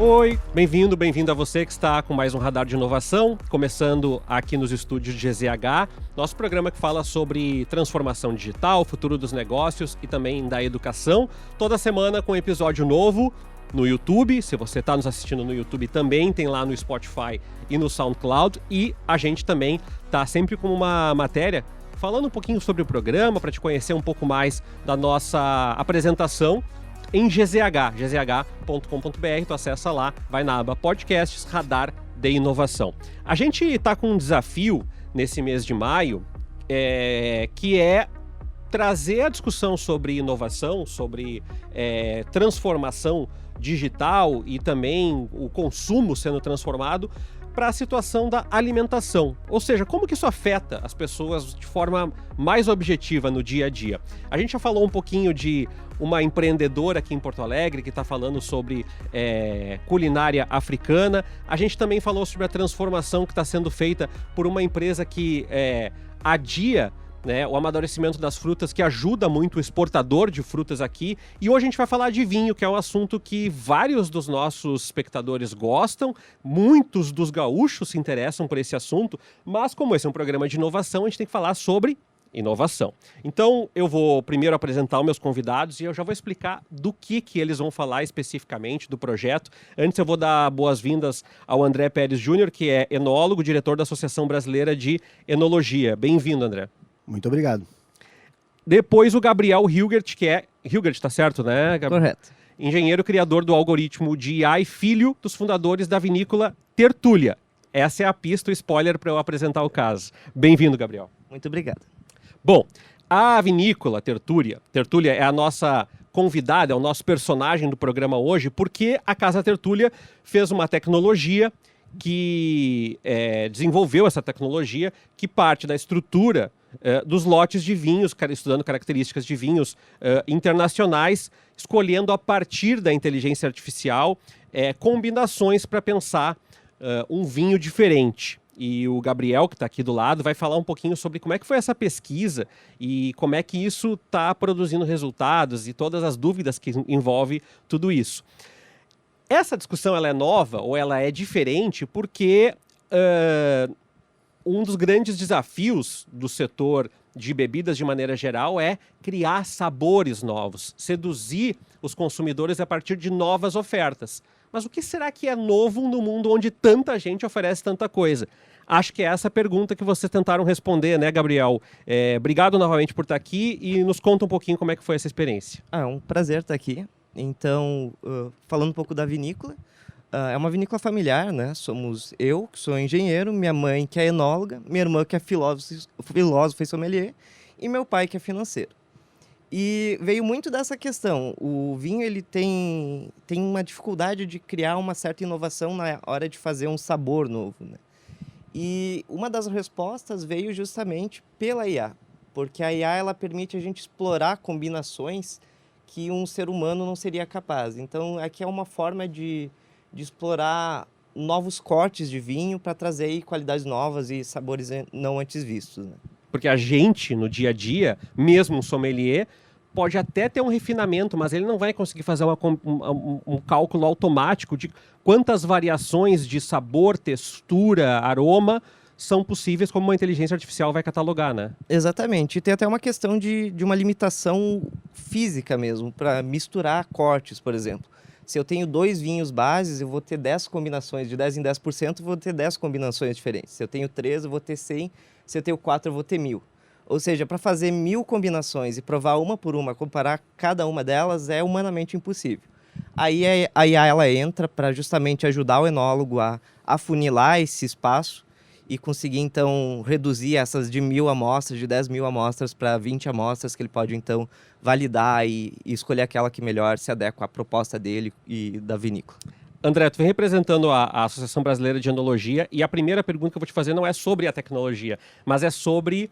Oi, bem-vindo a você que está com mais um Radar de Inovação, começando aqui nos estúdios de GZH, nosso programa que fala sobre transformação digital, futuro dos negócios e também da educação, toda semana com um episódio novo no YouTube. Se você está nos assistindo no YouTube, também tem lá no Spotify e no SoundCloud, e a gente também está sempre com uma matéria falando um pouquinho sobre o programa, para te conhecer um pouco mais da nossa apresentação em gzh.com.br, tu acessa lá, vai na aba Podcasts, Radar de Inovação. A gente está com um desafio nesse mês de maio, que é trazer a discussão sobre inovação, sobre transformação digital e também o consumo sendo transformado para a situação da alimentação. Ou seja, como que isso afeta as pessoas de forma mais objetiva no dia a dia. A gente já falou um pouquinho de uma empreendedora aqui em Porto Alegre que está falando sobre culinária africana. A gente também falou sobre a transformação que está sendo feita por uma empresa que adia o amadurecimento das frutas, que ajuda muito o exportador de frutas aqui. E hoje a gente vai falar de vinho, que é um assunto que vários dos nossos espectadores gostam, muitos dos gaúchos se interessam por esse assunto, mas como esse é um programa de inovação, a gente tem que falar sobre inovação. Então eu vou primeiro apresentar os meus convidados e eu já vou explicar do que eles vão falar especificamente do projeto. Antes eu vou dar boas-vindas ao André Pérez Júnior, que é enólogo, diretor da Associação Brasileira de Enologia. Bem-vindo, André. Muito obrigado. Depois o Gabriel Hilgert, que é... Hilgert, tá certo, né? Correto. Engenheiro criador do algoritmo de AI, filho dos fundadores da vinícola Tertúlia. Essa é a pista, o spoiler para eu apresentar o caso. Bem-vindo, Gabriel. Muito obrigado. Bom, a vinícola Tertúlia é a nossa convidada, é o nosso personagem do programa hoje, porque a Casa Tertúlia fez uma tecnologia que desenvolveu essa tecnologia que parte da estrutura dos lotes de vinhos, estudando características de vinhos internacionais, escolhendo a partir da inteligência artificial combinações para pensar um vinho diferente. E o Gabriel, que está aqui do lado, vai falar um pouquinho sobre como é que foi essa pesquisa e como é que isso está produzindo resultados e todas as dúvidas que envolve tudo isso. Essa discussão ela é nova ou ela é diferente porque um dos grandes desafios do setor de bebidas de maneira geral é criar sabores novos, seduzir os consumidores a partir de novas ofertas. Mas o que será que é novo no mundo onde tanta gente oferece tanta coisa? Acho que é essa a pergunta que vocês tentaram responder, né, Gabriel? Obrigado novamente por estar aqui e nos conta um pouquinho como é que foi essa experiência. É um prazer estar aqui. Então, falando um pouco da vinícola, é uma vinícola familiar, né? Somos eu, que sou engenheiro, minha mãe, que é enóloga, minha irmã, que é filósofa e sommelier, e meu pai, que é financeiro. E veio muito dessa questão. O vinho ele tem uma dificuldade de criar uma certa inovação na hora de fazer um sabor novo, né? E uma das respostas veio justamente pela IA, porque a IA ela permite a gente explorar combinações que um ser humano não seria capaz. Então, aqui é uma forma de explorar novos cortes de vinho para trazer aí qualidades novas e sabores não antes vistos, né? Porque a gente, no dia a dia, mesmo um sommelier, pode até ter um refinamento, mas ele não vai conseguir fazer um cálculo automático de quantas variações de sabor, textura, aroma são possíveis, como uma inteligência artificial vai catalogar, né? Exatamente. E tem até uma questão de uma limitação física mesmo, para misturar cortes, por exemplo. Se eu tenho 2 vinhos bases, eu vou ter 10 combinações, de 10 em 10%, eu vou ter 10 combinações diferentes. Se eu tenho 3, eu vou ter 100, se eu tenho 4, eu vou ter 1000. Ou seja, para fazer 1000 combinações e provar uma por uma, comparar cada uma delas, é humanamente impossível. Aí a IA ela entra para justamente ajudar o enólogo a afunilar esse espaço e conseguir, então, reduzir essas de 1000 amostras, de 10.000 amostras para 20 amostras, que ele pode, então, validar e escolher aquela que melhor se adequa à proposta dele e da vinícola. André, tu vem representando a Associação Brasileira de Enologia e a primeira pergunta que eu vou te fazer não é sobre a tecnologia, mas é sobre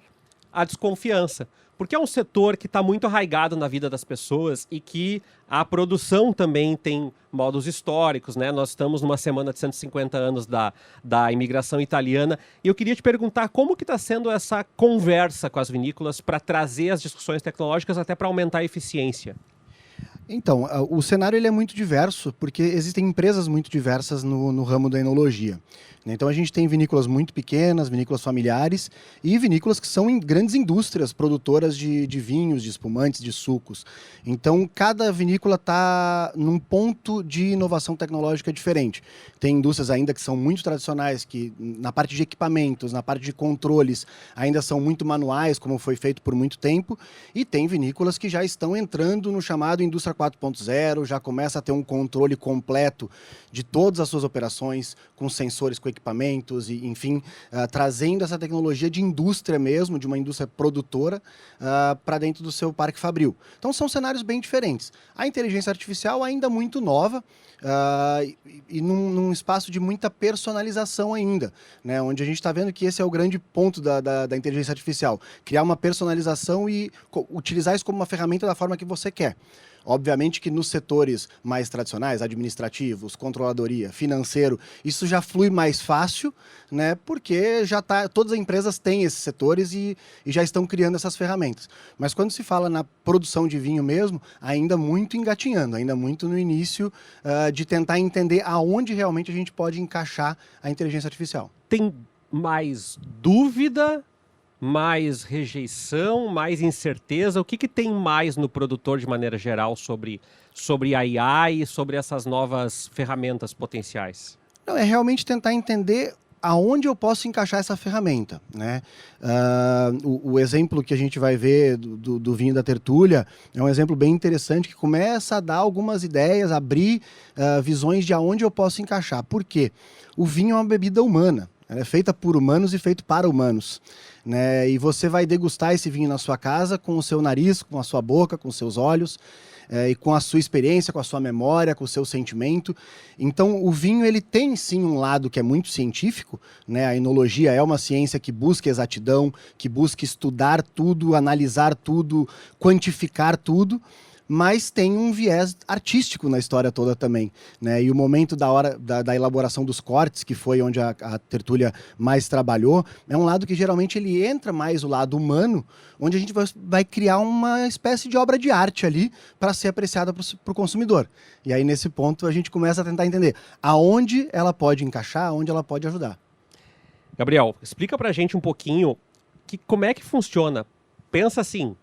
a desconfiança. Porque é um setor que está muito arraigado na vida das pessoas e que a produção também tem modos históricos, né? Nós estamos numa semana de 150 anos da imigração italiana e eu queria te perguntar como que está sendo essa conversa com as vinícolas para trazer as discussões tecnológicas até para aumentar a eficiência. Então, o cenário ele é muito diverso, porque existem empresas muito diversas no ramo da enologia. Então, a gente tem vinícolas muito pequenas, vinícolas familiares e vinícolas que são grandes indústrias produtoras de vinhos, de espumantes, de sucos. Então, cada vinícola está num ponto de inovação tecnológica diferente. Tem indústrias ainda que são muito tradicionais, que na parte de equipamentos, na parte de controles, ainda são muito manuais, como foi feito por muito tempo. E tem vinícolas que já estão entrando no chamado indústria 4.0, já começa a ter um controle completo de todas as suas operações, com sensores, com equipamentos, e, enfim, trazendo essa tecnologia de indústria mesmo, de uma indústria produtora, para dentro do seu parque fabril. Então são cenários bem diferentes. A inteligência artificial ainda muito nova, e num espaço de muita personalização ainda, né? Onde a gente está vendo que esse é o grande ponto da inteligência artificial, criar uma personalização e utilizar isso como uma ferramenta da forma que você quer. Obviamente que nos setores mais tradicionais, administrativos, controladoria, financeiro, isso já flui mais fácil, né? Porque todas as empresas têm esses setores e já estão criando essas ferramentas. Mas quando se fala na produção de vinho mesmo, ainda muito engatinhando, ainda muito no início de tentar entender aonde realmente a gente pode encaixar a inteligência artificial. Tem mais dúvida, mais rejeição, mais incerteza? O que tem mais no produtor de maneira geral sobre a IA e sobre essas novas ferramentas potenciais? Não, é realmente tentar entender aonde eu posso encaixar essa ferramenta, né? O exemplo que a gente vai ver do vinho da Tertúlia é um exemplo bem interessante que começa a dar algumas ideias, abrir visões de aonde eu posso encaixar. Por quê? O vinho é uma bebida humana. Ela é feita por humanos e feito para humanos, né? E você vai degustar esse vinho na sua casa com o seu nariz, com a sua boca, com os seus olhos, e com a sua experiência, com a sua memória, com o seu sentimento. Então, o vinho ele tem sim um lado que é muito científico, né? A enologia é uma ciência que busca exatidão, que busca estudar tudo, analisar tudo, quantificar tudo, mas tem um viés artístico na história toda também, né? E o momento da hora da elaboração dos cortes, que foi onde a Tertúlia mais trabalhou, é um lado que geralmente ele entra mais o lado humano, onde a gente vai criar uma espécie de obra de arte ali para ser apreciada para o consumidor. E aí nesse ponto a gente começa a tentar entender aonde ela pode encaixar, aonde ela pode ajudar. Gabriel, explica pra gente um pouquinho como é que funciona. Pensa assim,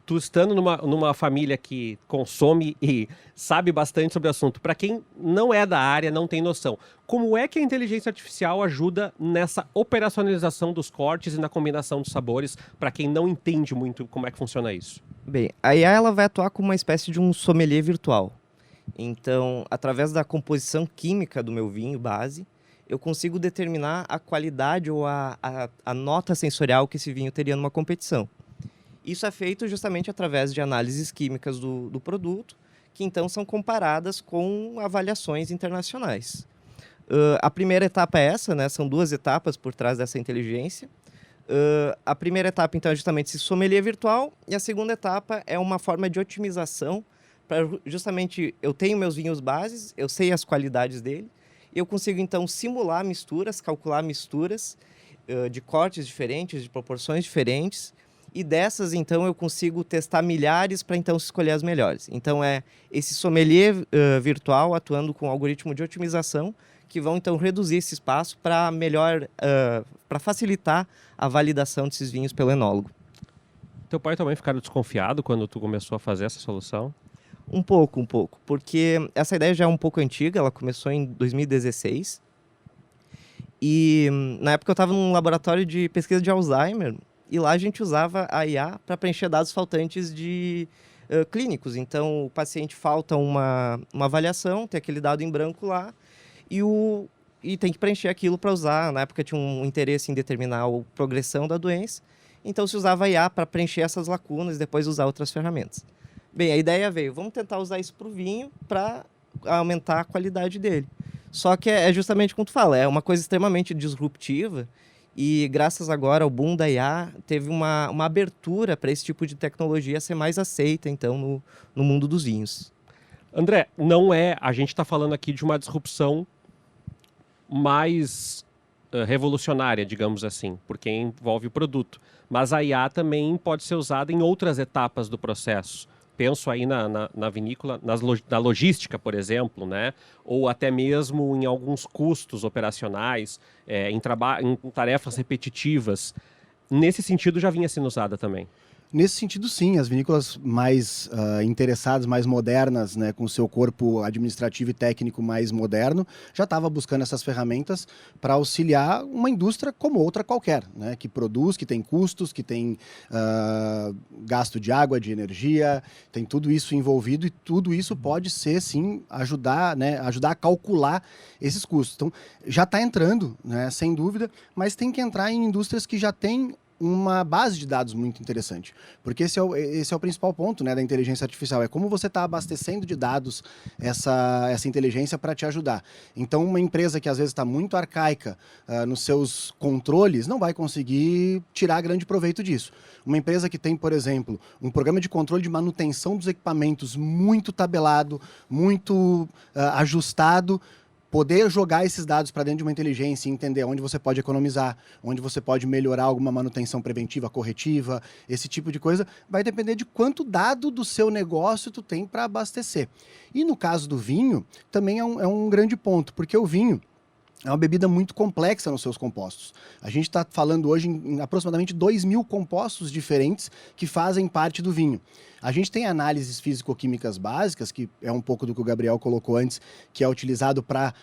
tu estando numa família que consome e sabe bastante sobre o assunto, para quem não é da área, não tem noção, como é que a inteligência artificial ajuda nessa operacionalização dos cortes e na combinação dos sabores, para quem não entende muito como é que funciona isso? Bem, a IA ela vai atuar como uma espécie de um sommelier virtual. Então, através da composição química do meu vinho base, eu consigo determinar a qualidade ou a nota sensorial que esse vinho teria numa competição. Isso é feito justamente através de análises químicas do produto, que então são comparadas com avaliações internacionais. A primeira etapa é essa, né? São duas etapas por trás dessa inteligência. A primeira etapa, então, é justamente esse sommelier virtual, e a segunda etapa é uma forma de otimização para justamente eu tenho meus vinhos bases, eu sei as qualidades dele, e eu consigo, então, simular misturas, calcular misturas de cortes diferentes, de proporções diferentes, e dessas, então, eu consigo testar milhares para, então, escolher as melhores. Então, é esse sommelier virtual atuando com um algoritmo de otimização que vão, então, reduzir esse espaço para para facilitar a validação desses vinhos pelo enólogo. Teu pai também ficaram desconfiado quando tu começou a fazer essa solução? Um pouco, porque essa ideia já é um pouco antiga, ela começou em 2016. E, na época, eu estava num laboratório de pesquisa de Alzheimer, e lá a gente usava a IA para preencher dados faltantes de clínicos. Então, o paciente falta uma avaliação, tem aquele dado em branco lá, e tem que preencher aquilo para usar. Na época tinha um interesse em determinar a progressão da doença, então se usava a IA para preencher essas lacunas e depois usar outras ferramentas. Bem, a ideia veio, vamos tentar usar isso para o vinho para aumentar a qualidade dele. Só que é justamente como tu fala, é uma coisa extremamente disruptiva, e graças agora ao boom da IA, teve uma abertura para esse tipo de tecnologia ser mais aceita, então, no mundo dos vinhos. André, a gente está falando aqui de uma disrupção mais revolucionária, digamos assim, porque envolve o produto. Mas a IA também pode ser usada em outras etapas do processo. penso aí na vinícola, na logística, por exemplo, né? Ou até mesmo em alguns custos operacionais, em tarefas repetitivas. Nesse sentido, já vinha sendo usada também. Nesse sentido, sim, as vinícolas mais interessadas, mais modernas, né, com o seu corpo administrativo e técnico mais moderno, já estava buscando essas ferramentas para auxiliar uma indústria como outra qualquer, né, que produz, que tem custos, que tem gasto de água, de energia, tem tudo isso envolvido e tudo isso pode ser, sim, ajudar a calcular esses custos. Então, já está entrando, né, sem dúvida, mas tem que entrar em indústrias que já têm uma base de dados muito interessante, porque esse é o principal ponto, né, da inteligência artificial, é como você está abastecendo de dados essa inteligência para te ajudar. Então, uma empresa que às vezes está muito arcaica nos seus controles, não vai conseguir tirar grande proveito disso. Uma empresa que tem, por exemplo, um programa de controle de manutenção dos equipamentos muito tabelado, muito ajustado, poder jogar esses dados para dentro de uma inteligência e entender onde você pode economizar, onde você pode melhorar alguma manutenção preventiva, corretiva, esse tipo de coisa, vai depender de quanto dado do seu negócio tu tem para abastecer. E no caso do vinho, também é um grande ponto, porque o vinho é uma bebida muito complexa nos seus compostos. A gente está falando hoje em aproximadamente 2.000 compostos diferentes que fazem parte do vinho. A gente tem análises físico-químicas básicas, que é um pouco do que o Gabriel colocou antes, que é utilizado para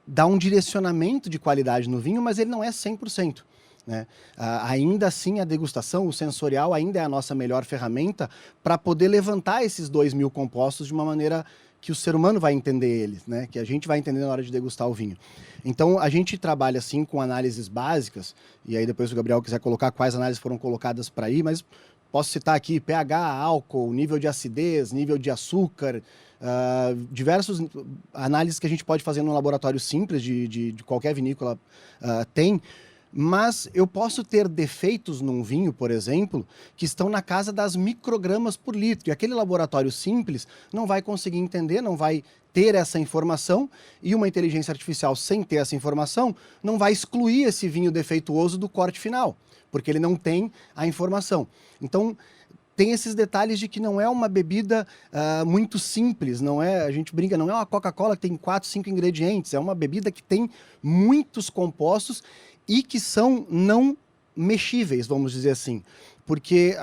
dar um direcionamento de qualidade no vinho, mas ele não é 100%. Né? Ainda assim, a degustação, o sensorial, ainda é a nossa melhor ferramenta para poder levantar esses 2.000 compostos de uma maneira que o ser humano vai entender eles, né? Que a gente vai entender na hora de degustar o vinho. Então, a gente trabalha assim com análises básicas, e aí depois se o Gabriel quiser colocar quais análises foram colocadas para aí, mas posso citar aqui pH, álcool, nível de acidez, nível de açúcar, diversas análises que a gente pode fazer num laboratório simples de qualquer vinícola tem. Mas eu posso ter defeitos num vinho, por exemplo, que estão na casa das microgramas por litro. E aquele laboratório simples não vai conseguir entender, não vai ter essa informação, e uma inteligência artificial sem ter essa informação não vai excluir esse vinho defeituoso do corte final, porque ele não tem a informação. Então, tem esses detalhes de que não é uma bebida muito simples, não é, a gente brinca, não é uma Coca-Cola que tem 4, 5 ingredientes, é uma bebida que tem muitos compostos e que são não mexíveis, vamos dizer assim, porque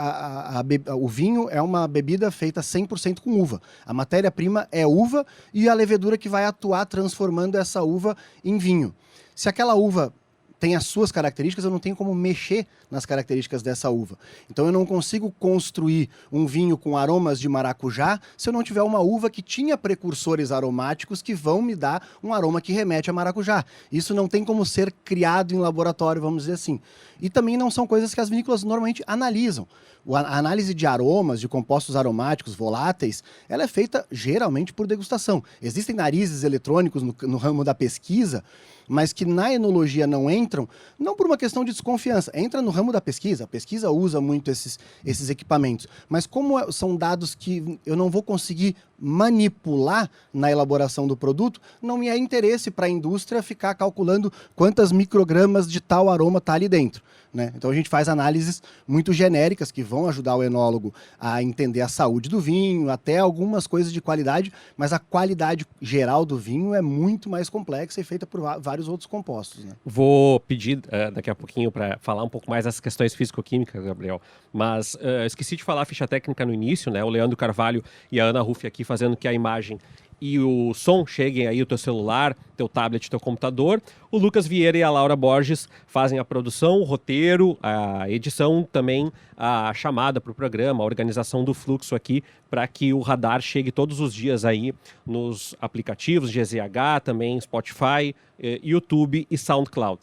o vinho é uma bebida feita 100% com uva. A matéria-prima é uva e a levedura que vai atuar transformando essa uva em vinho. Se aquela uva tem as suas características, eu não tenho como mexer nas características dessa uva. Então eu não consigo construir um vinho com aromas de maracujá se eu não tiver uma uva que tinha precursores aromáticos que vão me dar um aroma que remete a maracujá. Isso não tem como ser criado em laboratório, vamos dizer assim. E também não são coisas que as vinícolas normalmente analisam. A análise de aromas, de compostos aromáticos voláteis, ela é feita geralmente por degustação. Existem narizes eletrônicos no ramo da pesquisa, mas que na enologia não entram, não por uma questão de desconfiança, entra no ramo da pesquisa, a pesquisa usa muito esses equipamentos, mas como são dados que eu não vou conseguir manipular na elaboração do produto, não me é interesse para a indústria ficar calculando quantas microgramas de tal aroma está ali dentro. Né? Então a gente faz análises muito genéricas que vão ajudar o enólogo a entender a saúde do vinho, até algumas coisas de qualidade, mas a qualidade geral do vinho é muito mais complexa e feita por vários outros compostos. Né? Vou pedir daqui a pouquinho para falar um pouco mais das questões físico-químicas, Gabriel, mas esqueci de falar a ficha técnica no início, né? O Leandro Carvalho e a Ana Ruff aqui fazendo que a imagem e o som cheguem aí ao teu celular, teu tablet, teu computador. O Lucas Vieira e a Laura Borges fazem a produção, o roteiro, a edição, também a chamada para o programa, a organização do fluxo aqui, para que o Radar chegue todos os dias aí nos aplicativos GZH, também Spotify, YouTube e SoundCloud.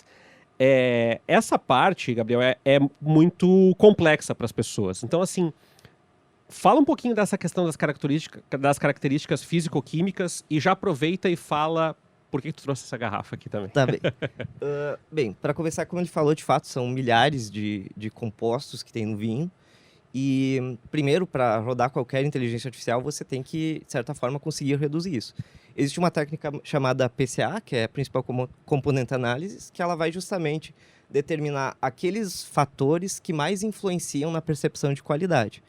Essa parte, Gabriel, é muito complexa para as pessoas. Então, assim, fala um pouquinho dessa questão das características físico-químicas e já aproveita e fala por que tu trouxe essa garrafa aqui também. Tá bem. Bem, para começar, como ele falou, de fato, são milhares de compostos que tem no vinho. E, primeiro, para rodar qualquer inteligência artificial, você tem que, de certa forma, conseguir reduzir isso. Existe uma técnica chamada PCA, que é a Principal Component Analysis, que ela vai justamente determinar aqueles fatores que mais influenciam na percepção de qualidade.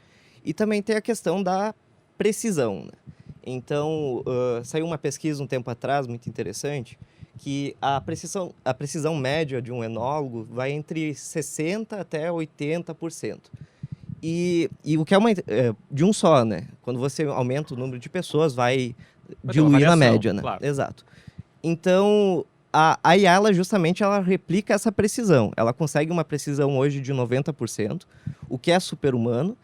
E também tem a questão da precisão, né? Então, saiu uma pesquisa um tempo atrás, muito interessante, que a precisão média de um enólogo vai entre 60% até 80%. E o que é de um só, né? Quando você aumenta o número de pessoas, vai diluir na média, né? Claro. Exato. Então, a IA, ela replica essa precisão. Ela consegue uma precisão hoje de 90%, o que é super-humano,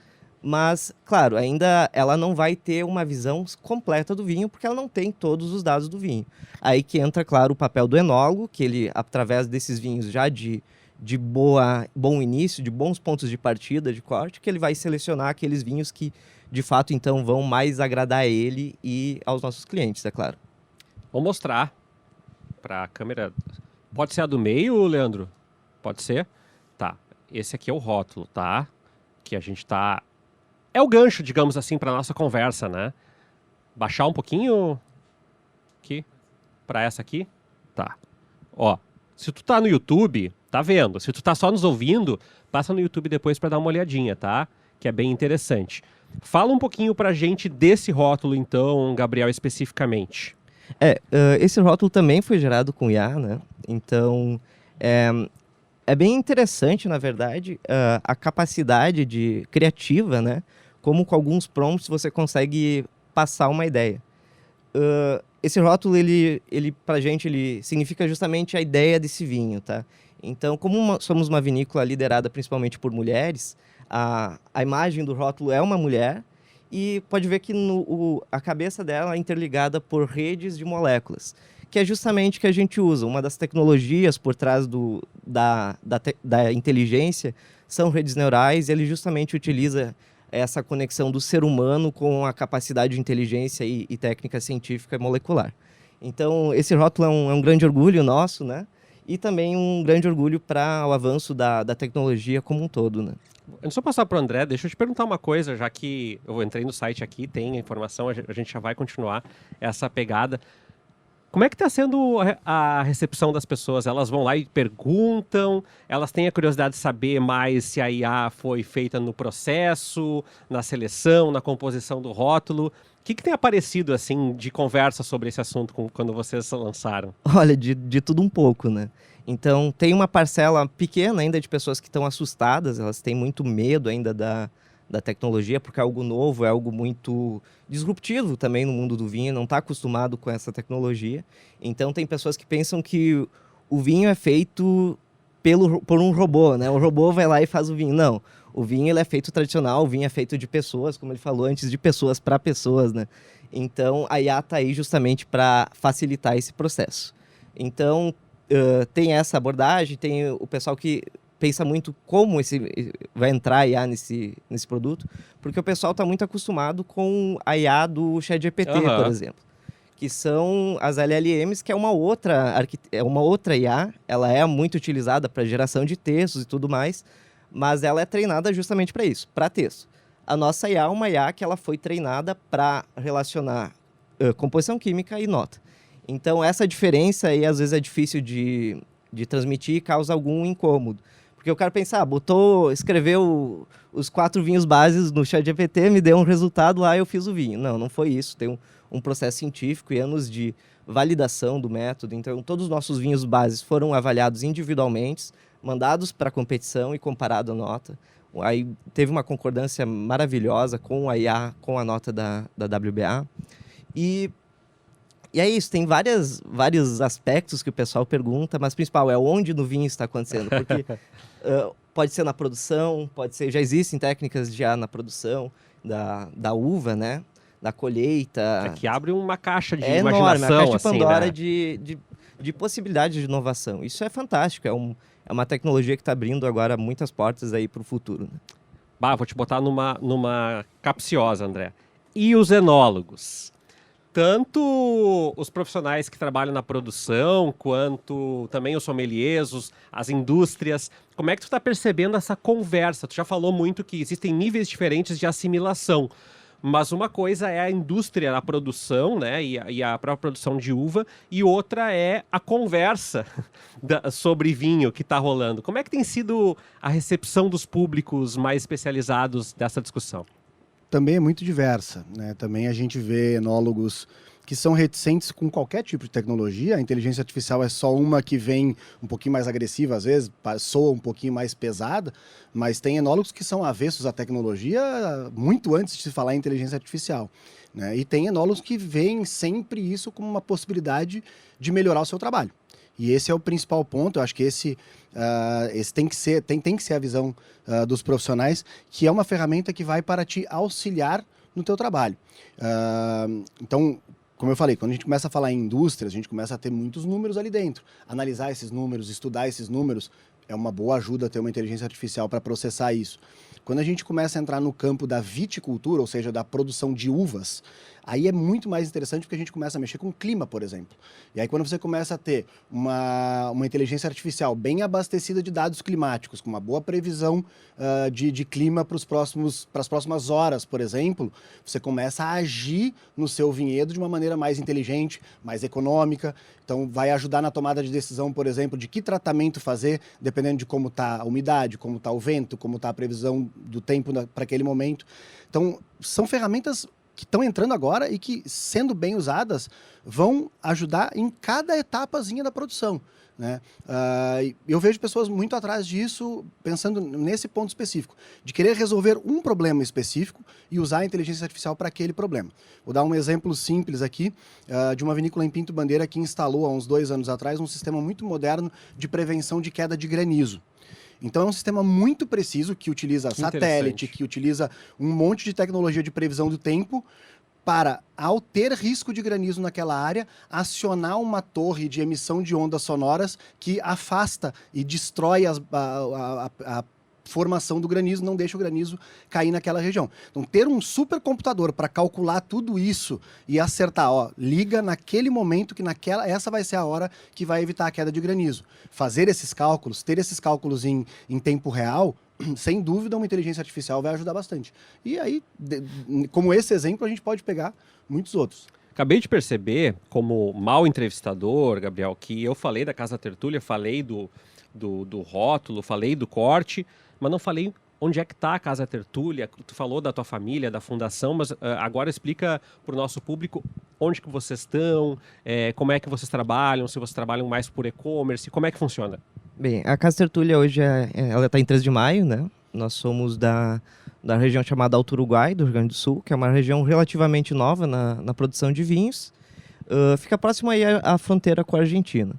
mas, claro, ainda ela não vai ter uma visão completa do vinho, porque ela não tem todos os dados do vinho. Aí que entra, claro, o papel do enólogo, que ele, através desses vinhos já de bom início, de bons pontos de partida, de corte, que ele vai selecionar aqueles vinhos que, de fato, então, vão mais agradar a ele e aos nossos clientes, é claro. Vou mostrar para a câmera. Pode ser a do meio, Leandro? Pode ser? Tá. Esse aqui é o rótulo, tá? Que a gente tá... É o gancho, digamos assim, para nossa conversa, né? Baixar um pouquinho aqui para essa aqui. Tá. Ó, se tu tá no YouTube, tá vendo? Se tu tá só nos ouvindo, passa no YouTube depois para dar uma olhadinha, tá? Que é bem interessante. Fala um pouquinho pra gente desse rótulo, então, Gabriel, especificamente. Esse rótulo também foi gerado com IA, né? Então, é bem interessante, na verdade, a capacidade criativa, né? Como com alguns prompts você consegue passar uma ideia. Esse rótulo, ele pra gente, ele significa justamente a ideia desse vinho, tá? Então, como somos uma vinícola liderada principalmente por mulheres, a imagem do rótulo é uma mulher e pode ver que a cabeça dela é interligada por redes de moléculas, que é justamente o que a gente usa. Uma das tecnologias por trás da inteligência são redes neurais, e ele justamente utiliza essa conexão do ser humano com a capacidade de inteligência e técnica científica molecular. Então, esse rótulo é um grande orgulho nosso, né? E também um grande orgulho para o avanço da tecnologia como um todo, né? Antes de eu passar para o André, deixa eu te perguntar uma coisa, já que eu entrei no site aqui, tem a informação, a gente já vai continuar essa pegada. Como é que está sendo a recepção das pessoas? Elas vão lá e perguntam, elas têm a curiosidade de saber mais se a IA foi feita no processo, na seleção, na composição do rótulo. O que tem aparecido, assim, de conversa sobre esse assunto quando vocês lançaram? Olha, de tudo um pouco, né? Então, tem uma parcela pequena ainda de pessoas que estão assustadas, elas têm muito medo ainda da tecnologia, porque é algo novo, é algo muito disruptivo também no mundo do vinho, não está acostumado com essa tecnologia. Então, tem pessoas que pensam que o vinho é feito por um robô, né? O robô vai lá e faz o vinho. Não, o vinho ele é feito tradicional, o vinho é feito de pessoas, como ele falou antes, de pessoas para pessoas, né? Então, a IA está aí justamente para facilitar esse processo. Então, tem essa abordagem, tem o pessoal que pensa muito como vai entrar a IA nesse produto, porque o pessoal está muito acostumado com a IA do ChatGPT, por exemplo, que são as LLMs, que é uma outra IA, ela é muito utilizada para geração de textos e tudo mais, mas ela é treinada justamente para isso, para texto. A nossa IA é uma IA que ela foi treinada para relacionar composição química e nota. Então, essa diferença aí, às vezes, é difícil de transmitir e causa algum incômodo. Porque o cara pensa, escreveu os 4 vinhos bases no ChatGPT, me deu um resultado lá e eu fiz o vinho. Não foi isso. Tem um processo científico e anos de validação do método. Então, todos os nossos vinhos bases foram avaliados individualmente, mandados para a competição e comparado à nota. Aí teve uma concordância maravilhosa com a IA, com a nota da WBA. E é isso, tem vários aspectos que o pessoal pergunta, mas o principal é onde no vinho está acontecendo, porque pode ser na produção, já existem técnicas já na produção da uva, né, da colheita. Que abre uma caixa de imaginação, enorme, a caixa de assim, Pandora, né? de possibilidades de inovação. Isso é fantástico, é uma tecnologia que está abrindo agora muitas portas aí para o futuro, né? Vou te botar numa capciosa, André. E os enólogos? Tanto os profissionais que trabalham na produção, quanto também os sommeliers, as indústrias. Como é que tu está percebendo essa conversa? Tu já falou muito que existem níveis diferentes de assimilação, mas uma coisa é a indústria, a produção, né, e a própria produção de uva, e outra é a conversa sobre vinho que está rolando. Como é que tem sido a recepção dos públicos mais especializados dessa discussão? também é muito diversa, né? Também a gente vê enólogos que são reticentes com qualquer tipo de tecnologia. A inteligência artificial é só uma que vem um pouquinho mais agressiva, às vezes, soa um pouquinho mais pesada, mas tem enólogos que são avessos à tecnologia muito antes de se falar em inteligência artificial, né? E tem enólogos que veem sempre isso como uma possibilidade de melhorar o seu trabalho. E esse é o principal ponto. Eu acho que esse tem que ser a visão dos profissionais, que é uma ferramenta que vai para te auxiliar no teu trabalho. Então, como eu falei, quando a gente começa a falar em indústrias, a gente começa a ter muitos números ali dentro. Analisar esses números, estudar esses números, é uma boa ajuda ter uma inteligência artificial para processar isso. Quando a gente começa a entrar no campo da viticultura, ou seja, da produção de uvas, aí é muito mais interessante porque a gente começa a mexer com o clima, por exemplo. E aí quando você começa a ter uma inteligência artificial bem abastecida de dados climáticos, com uma boa previsão de clima para as próximas horas, por exemplo, você começa a agir no seu vinhedo de uma maneira mais inteligente, mais econômica. Então vai ajudar na tomada de decisão, por exemplo, de que tratamento fazer, dependendo de como está a umidade, como está o vento, como está a previsão do tempo para aquele momento. Então são ferramentas que estão entrando agora e que, sendo bem usadas, vão ajudar em cada etapazinha da produção, né? Eu vejo pessoas muito atrás disso, pensando nesse ponto específico, de querer resolver um problema específico e usar a inteligência artificial para aquele problema. Vou dar um exemplo simples aqui, de uma vinícola em Pinto Bandeira que instalou, há uns 2 anos atrás, um sistema muito moderno de prevenção de queda de granizo. Então é um sistema muito preciso, que utiliza satélite, que utiliza um monte de tecnologia de previsão do tempo para, ao ter risco de granizo naquela área, acionar uma torre de emissão de ondas sonoras que afasta e destrói a formação do granizo, não deixa o granizo cair naquela região. Então, ter um supercomputador para calcular tudo isso e acertar, liga naquele momento que essa vai ser a hora que vai evitar a queda de granizo. Fazer esses cálculos, ter esses cálculos em tempo real, sem dúvida, uma inteligência artificial vai ajudar bastante. E aí, como esse exemplo, a gente pode pegar muitos outros. Acabei de perceber, como mau entrevistador, Gabriel, que eu falei da Casa Tertúlia, falei do rótulo, falei do corte, mas não falei onde é que está a Casa Tertúlia. Tu falou da tua família, da fundação, mas agora explica para o nosso público onde que vocês estão, como é que vocês trabalham, se vocês trabalham mais por e-commerce, como é que funciona? Bem, a Casa Tertúlia hoje ela está em 3 de maio, né? Nós somos da região chamada Alto Uruguai, do Rio Grande do Sul, que é uma região relativamente nova na produção de vinhos. Fica próximo aí à fronteira com a Argentina.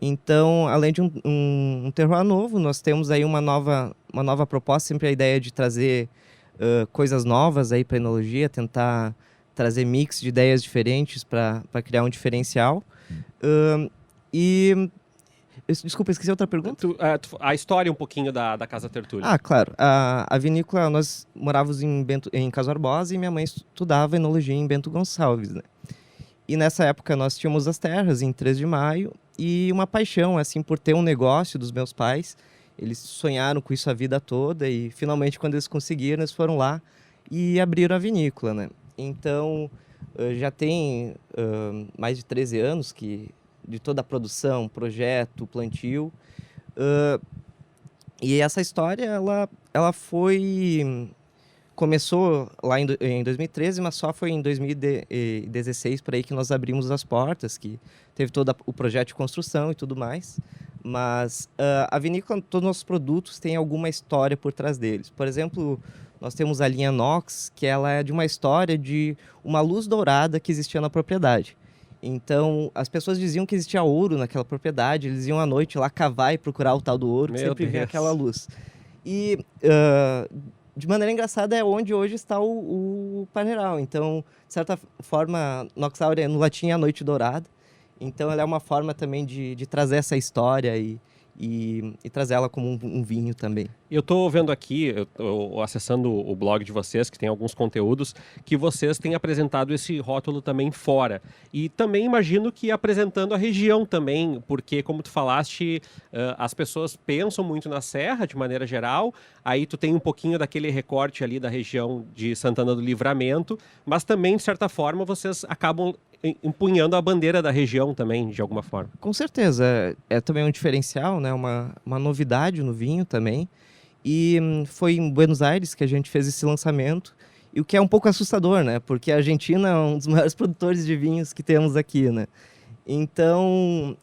Então, além de um terroir novo, nós temos aí uma nova proposta, sempre a ideia de trazer coisas novas aí para a enologia, tentar trazer mix de ideias diferentes para criar um diferencial. Desculpa, esqueci outra pergunta. A história um pouquinho da Casa Tertúlia. Ah, claro. A vinícola, nós morávamos em Caso Barbosa e minha mãe estudava enologia em Bento Gonçalves, né? E nessa época nós tínhamos as terras em 3 de maio e uma paixão, assim, por ter um negócio dos meus pais. Eles sonharam com isso a vida toda e finalmente, quando eles conseguiram, eles foram lá e abriram a vinícola, né? Então, já tem mais de 13 anos de toda a produção, projeto, plantio. E essa história, ela começou lá em 2013, mas só foi em 2016 por aí que nós abrimos as portas, que teve todo o projeto de construção e tudo mais. Mas a vinícola, todos os nossos produtos têm alguma história por trás deles. Por exemplo, nós temos a linha Nox, que ela é de uma história de uma luz dourada que existia na propriedade. Então, as pessoas diziam que existia ouro naquela propriedade, eles iam à noite lá cavar e procurar o tal do ouro, que sempre vinha aquela luz. E, de maneira engraçada, é onde hoje está o Parreiral. Então, de certa forma, Nox Aurea no latim é a noite dourada. Então, ela é uma forma também de trazer essa história e trazer ela como um vinho também. Eu estou vendo aqui, acessando o blog de vocês, que tem alguns conteúdos, que vocês têm apresentado esse rótulo também fora. E também imagino que apresentando a região também, porque, como tu falaste, as pessoas pensam muito na Serra, de maneira geral, aí tu tem um pouquinho daquele recorte ali da região de Santana do Livramento, mas também, de certa forma, vocês acabam empunhando a bandeira da região também, de alguma forma. Com certeza, é também um diferencial, né? Uma novidade no vinho também. E foi em Buenos Aires que a gente fez esse lançamento E o que é um pouco assustador, né? Porque a Argentina é um dos maiores produtores de vinhos que temos aqui, né? Então,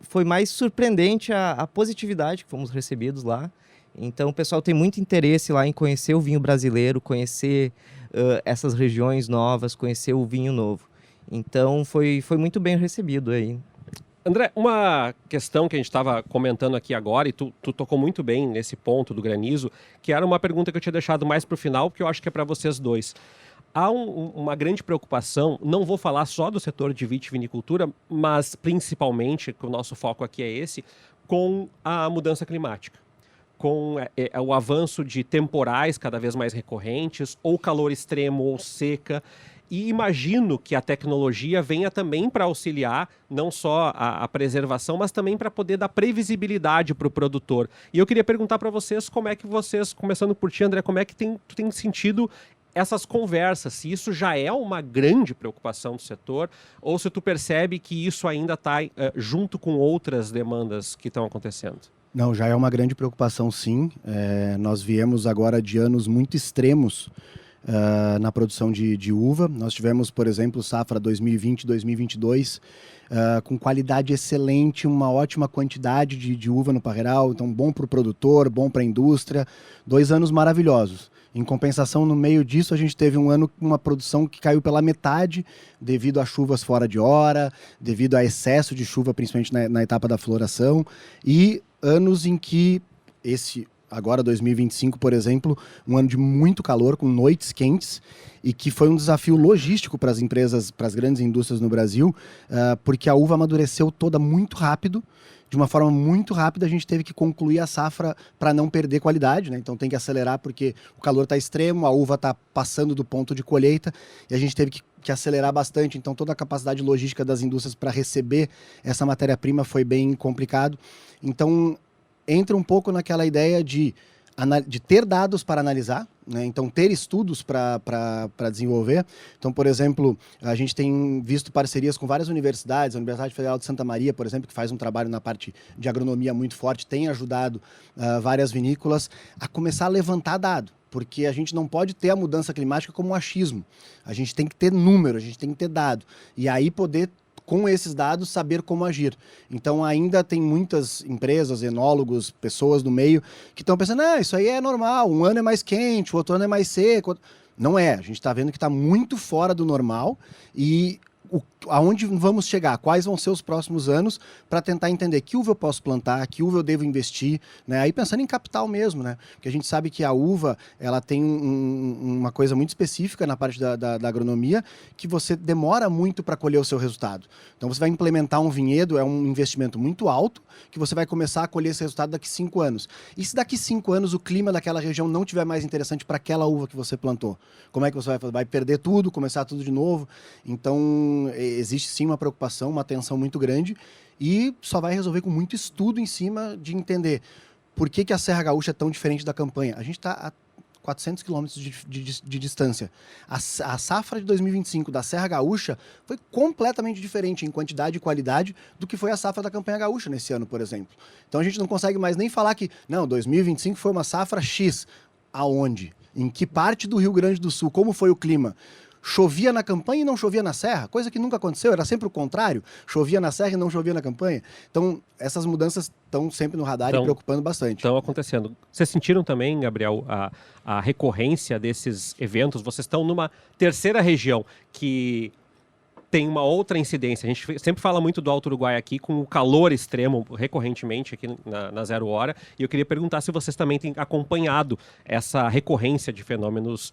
foi mais surpreendente a positividade que fomos recebidos lá. Então, o pessoal tem muito interesse lá em conhecer o vinho brasileiro, conhecer essas regiões novas, conhecer o vinho novo. Então, foi muito bem recebido aí. André, uma questão que a gente estava comentando aqui agora, e tu tocou muito bem nesse ponto do granizo, que era uma pergunta que eu tinha deixado mais para o final, porque eu acho que é para vocês dois. Há uma grande preocupação, não vou falar só do setor de vitivinicultura, mas principalmente, que o nosso foco aqui é esse, com a mudança climática. Com o avanço de temporais cada vez mais recorrentes, ou calor extremo ou seca. E imagino que a tecnologia venha também para auxiliar não só a preservação, mas também para poder dar previsibilidade para o produtor. E eu queria perguntar para vocês como é que vocês, começando por ti, André, como é que tu tem sentido essas conversas, se isso já é uma grande preocupação do setor, ou se tu percebe que isso ainda está junto com outras demandas que estão acontecendo. Não, já é uma grande preocupação, sim. Nós viemos agora de anos muito extremos na produção de uva. Nós tivemos, por exemplo, safra 2020 2022, com qualidade excelente, uma ótima quantidade de uva no parreiral, então bom para o produtor, bom para a indústria, 2 anos maravilhosos. Em compensação, no meio disso, a gente teve um ano com uma produção que caiu pela metade devido a chuvas fora de hora, devido a excesso de chuva, principalmente na etapa da floração, e anos em que agora 2025, por exemplo, um ano de muito calor, com noites quentes, e que foi um desafio logístico para as empresas, para as grandes indústrias no Brasil, porque a uva amadureceu toda muito rápido. De uma forma muito rápida, a gente teve que concluir a safra para não perder qualidade, né? Então tem que acelerar porque o calor está extremo, a uva está passando do ponto de colheita e a gente teve que acelerar bastante. Então toda a capacidade logística das indústrias para receber essa matéria-prima foi bem complicado. Então entra um pouco naquela ideia de ter dados para analisar, né? Então ter estudos para desenvolver. Então, por exemplo, a gente tem visto parcerias com várias universidades, a Universidade Federal de Santa Maria, por exemplo, que faz um trabalho na parte de agronomia muito forte, tem ajudado várias vinícolas a começar a levantar dado, porque a gente não pode ter a mudança climática como um achismo. A gente tem que ter número, a gente tem que ter dado, e aí poder, com esses dados, saber como agir. Então ainda tem muitas empresas, enólogos, pessoas do meio que estão pensando, isso aí é normal, um ano é mais quente, o outro ano é mais seco. Não é, a gente está vendo que está muito fora do normal e aonde vamos chegar, quais vão ser os próximos anos para tentar entender que uva eu posso plantar, que uva eu devo investir, né? Aí pensando em capital mesmo, né? Porque a gente sabe que a uva, ela tem uma coisa muito específica na parte da agronomia, que você demora muito para colher o seu resultado. Então você vai implementar um vinhedo, é um investimento muito alto, que você vai começar a colher esse resultado daqui 5 anos. E se daqui 5 anos o clima daquela região não tiver mais interessante para aquela uva que você plantou? Como é que você vai fazer? Vai perder tudo, começar tudo de novo? Então existe sim uma preocupação, uma tensão muito grande e só vai resolver com muito estudo em cima de entender por que a Serra Gaúcha é tão diferente da campanha. A gente está a 400 quilômetros de distância. A safra de 2025 da Serra Gaúcha foi completamente diferente em quantidade e qualidade do que foi a safra da campanha gaúcha nesse ano, por exemplo. Então a gente não consegue mais nem falar que, não, 2025 foi uma safra X. Aonde? Em que parte do Rio Grande do Sul? Como foi o clima? Chovia na campanha e não chovia na serra, coisa que nunca aconteceu, era sempre o contrário, chovia na serra e não chovia na campanha. Então, essas mudanças estão sempre no radar e preocupando bastante. Estão acontecendo. Vocês sentiram também, Gabriel, a recorrência desses eventos? Vocês estão numa terceira região que tem uma outra incidência. A gente sempre fala muito do Alto Uruguai aqui, com o calor extremo recorrentemente aqui na 0 Hora. E eu queria perguntar se vocês também têm acompanhado essa recorrência de fenômenos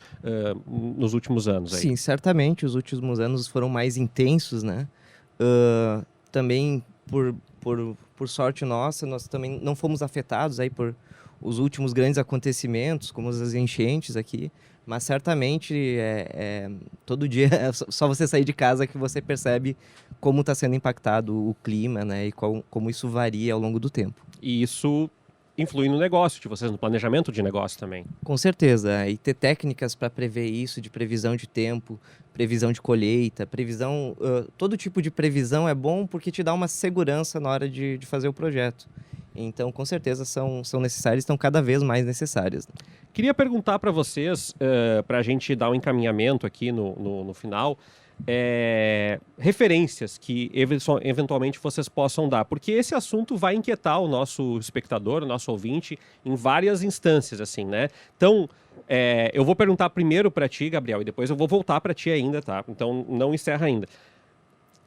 nos últimos anos. Aí. Sim, certamente. Os últimos anos foram mais intensos, né? Também, por sorte nossa, nós também não fomos afetados aí por os últimos grandes acontecimentos, como as enchentes aqui. Mas certamente, todo dia, é só você sair de casa que você percebe como está sendo impactado o clima, né? E como isso varia ao longo do tempo. E isso influi no negócio de vocês, no planejamento de negócio também. Com certeza. E ter técnicas para prever isso, de previsão de tempo, previsão de colheita, previsão... todo tipo de previsão é bom porque te dá uma segurança na hora de fazer o projeto. Então, com certeza, são necessárias, estão cada vez mais necessárias. Queria perguntar para vocês, para a gente dar um encaminhamento aqui no final, referências que eventualmente vocês possam dar, porque esse assunto vai inquietar o nosso espectador, o nosso ouvinte, em várias instâncias, assim, né? Então, eu vou perguntar primeiro para ti, Gabriel, e depois eu vou voltar para ti ainda, tá? Então, não encerra ainda.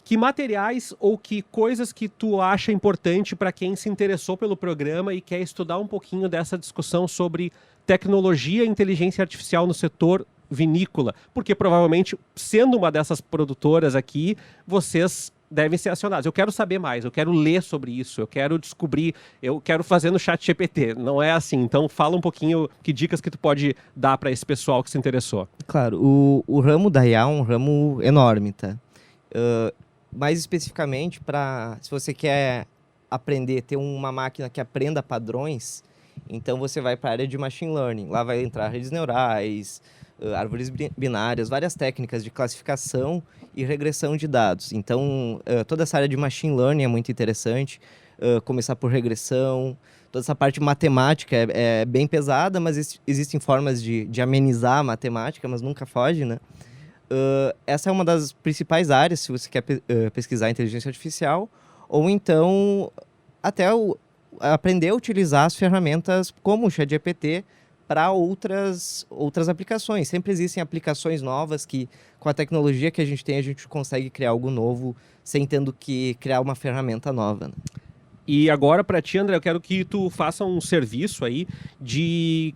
Que materiais ou que coisas que tu acha importante para quem se interessou pelo programa e quer estudar um pouquinho dessa discussão sobre tecnologia e inteligência artificial no setor vinícola? Porque provavelmente, sendo uma dessas produtoras aqui, vocês devem ser acionados. Eu quero saber mais, eu quero ler sobre isso, eu quero descobrir, eu quero fazer no ChatGPT. Não é assim. Então fala um pouquinho que dicas que tu pode dar para esse pessoal que se interessou. Claro, o ramo da IA é um ramo enorme, tá? Mais especificamente, se você quer aprender, ter uma máquina que aprenda padrões, então você vai para a área de machine learning. Lá vai entrar redes neurais, árvores binárias, várias técnicas de classificação e regressão de dados. Então, toda essa área de machine learning é muito interessante. Começar por regressão, toda essa parte matemática é bem pesada, mas existem formas de amenizar a matemática, mas nunca foge, né? Essa é uma das principais áreas, se você quer pesquisar inteligência artificial, ou então até aprender a utilizar as ferramentas como o ChatGPT para outras aplicações. Sempre existem aplicações novas que, com a tecnologia que a gente consegue criar algo novo sem tendo que criar uma ferramenta nova, né? E agora, para ti, André, eu quero que tu faça um serviço aí de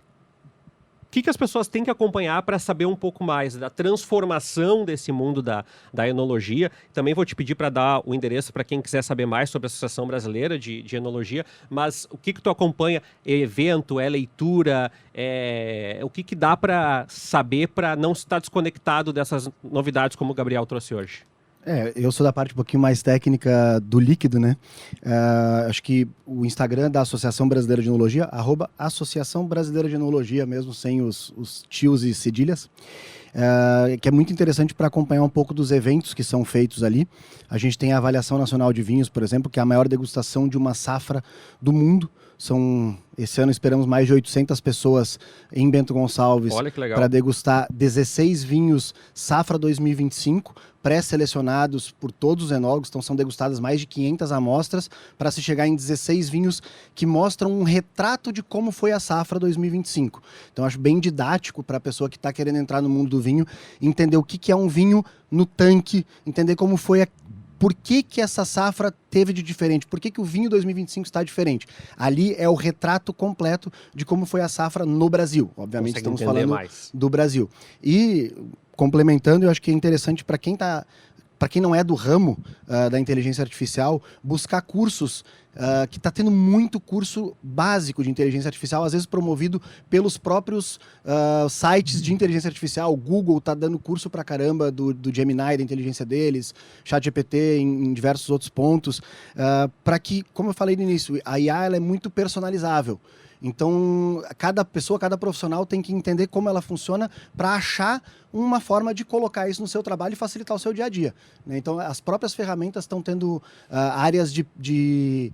o que as pessoas têm que acompanhar para saber um pouco mais da transformação desse mundo da enologia. Também vou te pedir para dar o endereço para quem quiser saber mais sobre a Associação Brasileira de Enologia, mas o que tu acompanha? É evento, é leitura, o que dá para saber para não estar desconectado dessas novidades como o Gabriel trouxe hoje? Eu sou da parte um pouquinho mais técnica do líquido, né? Acho que o Instagram da Associação Brasileira de Enologia, @Associação Brasileira de Enologia, mesmo sem os tios e cedilhas, que é muito interessante para acompanhar um pouco dos eventos que são feitos ali. A gente tem a Avaliação Nacional de Vinhos, por exemplo, que é a maior degustação de uma safra do mundo. Esse ano esperamos mais de 800 pessoas em Bento Gonçalves para degustar 16 vinhos Safra 2025, pré-selecionados por todos os enólogos. Então são degustadas mais de 500 amostras para se chegar em 16 vinhos que mostram um retrato de como foi a Safra 2025. Então acho bem didático para a pessoa que está querendo entrar no mundo do vinho, entender o que é um vinho no tanque, entender como foi por que essa safra teve de diferente? Por que o vinho 2025 está diferente? Ali é o retrato completo de como foi a safra no Brasil. Obviamente estamos falando do Brasil. E, complementando, eu acho que é interessante para quem não é do ramo da inteligência artificial, buscar cursos, que está tendo muito curso básico de inteligência artificial, às vezes promovido pelos próprios sites de inteligência artificial. O Google está dando curso pra caramba do Gemini, da inteligência deles, ChatGPT em diversos outros pontos, para que, como eu falei no início, a IA ela é muito personalizável. Então, cada pessoa, cada profissional tem que entender como ela funciona para achar uma forma de colocar isso no seu trabalho e facilitar o seu dia a dia, né? Então, as próprias ferramentas estão tendo áreas de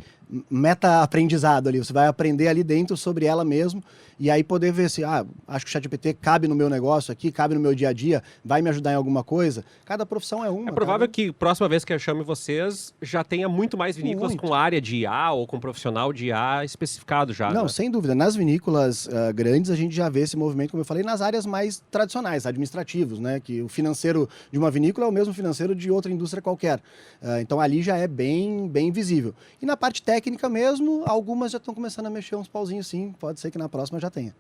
meta-aprendizado ali. Você vai aprender ali dentro sobre ela mesmo e aí poder ver se, acho que o ChatGPT cabe no meu negócio aqui, cabe no meu dia a dia, vai me ajudar em alguma coisa. Cada profissão é uma. É provável que próxima vez que eu chame vocês já tenha muito mais vinícolas com área de IA ou com profissional de IA especificado já. Não, né? Sem dúvida. Nas vinícolas grandes a gente já vê esse movimento, como eu falei, nas áreas mais tradicionais, administrativos, né? Que o financeiro de uma vinícola é o mesmo financeiro de outra indústria qualquer. Então ali já é bem visível. E na parte técnica mesmo, algumas já estão começando a mexer uns pauzinhos sim, pode ser que na próxima já tenha.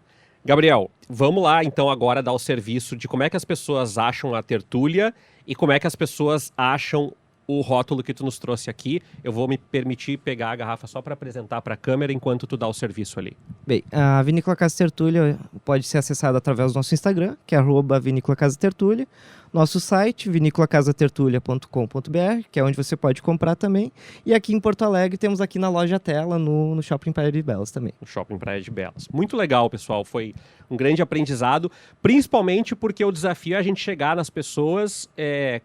Gabriel, vamos lá então agora dar o serviço de como é que as pessoas acham a tertúlia e como é que as pessoas acham o rótulo que tu nos trouxe aqui. Eu vou me permitir pegar a garrafa só para apresentar para a câmera enquanto tu dá o serviço ali. Bem, a Vinícola Casa Tertúlia pode ser acessada através do nosso Instagram, que é @Vinícola Casa Tertúlia. Nosso site, viniculacasatertulia.com.br, que é onde você pode comprar também. E aqui em Porto Alegre temos aqui na Loja Tela, no Shopping Praia de Belas também. No Shopping Praia de Belas. Muito legal, pessoal. Foi um grande aprendizado, principalmente porque o desafio é a gente chegar nas pessoas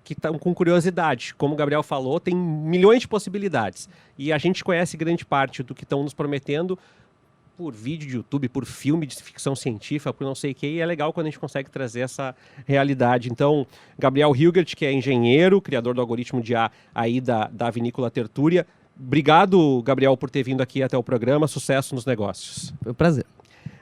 que estão com curiosidade. Como o Gabriel falou, tem milhões de possibilidades. E a gente conhece grande parte do que estão nos prometendo por vídeo de YouTube, por filme de ficção científica, por não sei o que, e é legal quando a gente consegue trazer essa realidade. Então, Gabriel Hilgert, que é engenheiro, criador do algoritmo de A aí da Vinícola Tertúlia. Obrigado, Gabriel, por ter vindo aqui até o programa. Sucesso nos negócios. Foi um prazer.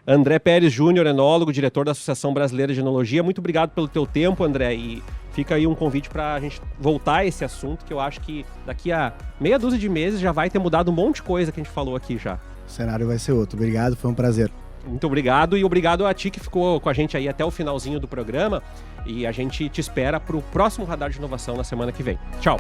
André Pérez Júnior, enólogo, diretor da Associação Brasileira de Enologia. Muito obrigado pelo teu tempo, André, e fica aí um convite para a gente voltar a esse assunto, que eu acho que daqui a meia dúzia de meses já vai ter mudado um monte de coisa que a gente falou aqui já. O cenário vai ser outro. Obrigado, foi um prazer. Muito obrigado, e obrigado a ti que ficou com a gente aí até o finalzinho do programa, e a gente te espera para o próximo Radar de Inovação na semana que vem. Tchau!